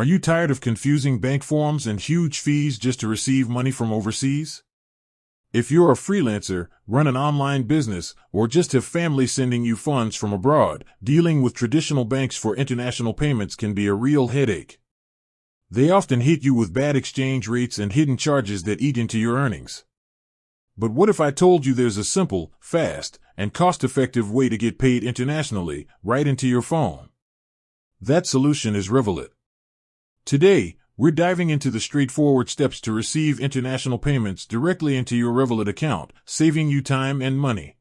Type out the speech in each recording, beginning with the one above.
Are you tired of confusing bank forms and huge fees just to receive money from overseas? If you're a freelancer, run an online business, or just have family sending you funds from abroad, dealing with traditional banks for international payments can be a real headache. They often hit you with bad exchange rates and hidden charges that eat into your earnings. But what if I told you there's a simple, fast, and cost-effective way to get paid internationally, right into your phone? That solution is Revolut. Today, we're diving into the straightforward steps to receive international payments directly into your Revolut account, saving you time and money.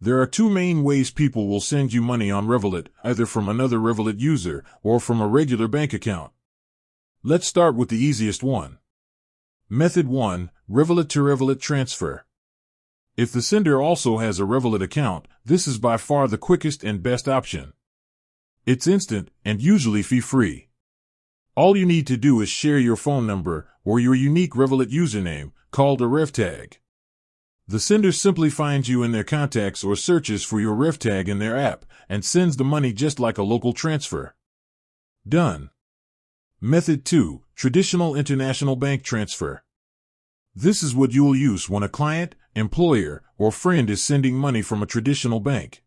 There are two main ways people will send you money on Revolut, either from another Revolut user or from a regular bank account. Let's start with the easiest one. Method 1. Revolut to Revolut transfer. If the sender also has a Revolut account, this is by far the quickest and best option. It's instant and usually fee-free. All you need to do is share your phone number or your unique Revolut username, called a rev tag. The sender simply finds you in their contacts or searches for your rev tag in their app and sends the money just like a local transfer. Done. Method 2. Traditional international bank transfer. This is what you'll use when a client, employer, or friend is sending money from a traditional bank.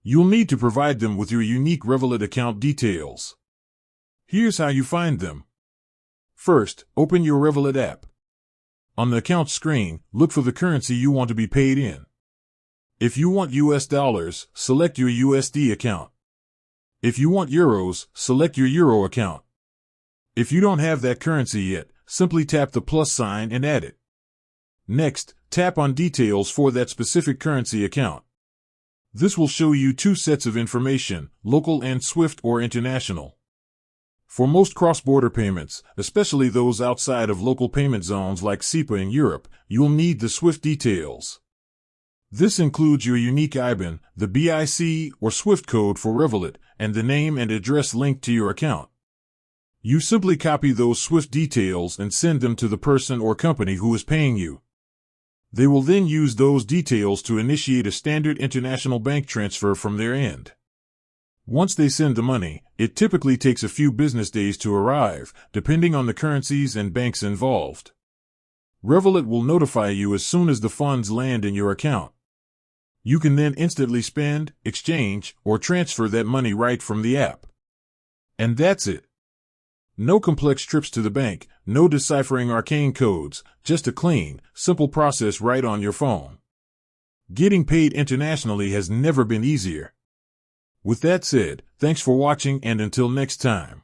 You'll need to provide them with your unique Revolut account details. Here's how you find them. First, open your Revolut app. On the account screen, look for the currency you want to be paid in. If you want US dollars, select your USD account. If you want euros, select your euro account. If you don't have that currency yet, simply tap the plus sign and add it. Next, tap on details for that specific currency account. This will show you two sets of information, local and SWIFT or international. For most cross-border payments, especially those outside of local payment zones like SEPA in Europe, you'll need the SWIFT details. This includes your unique IBAN, the BIC or SWIFT code for Revolut, and the name and address linked to your account. You simply copy those SWIFT details and send them to the person or company who is paying you. They will then use those details to initiate a standard international bank transfer from their end. Once they send the money, it typically takes a few business days to arrive, depending on the currencies and banks involved. Revolut will notify you as soon as the funds land in your account. You can then instantly spend, exchange, or transfer that money right from the app. And that's it. No complex trips to the bank, no deciphering arcane codes, just a clean, simple process right on your phone. Getting paid internationally has never been easier. With that said, thanks for watching and until next time.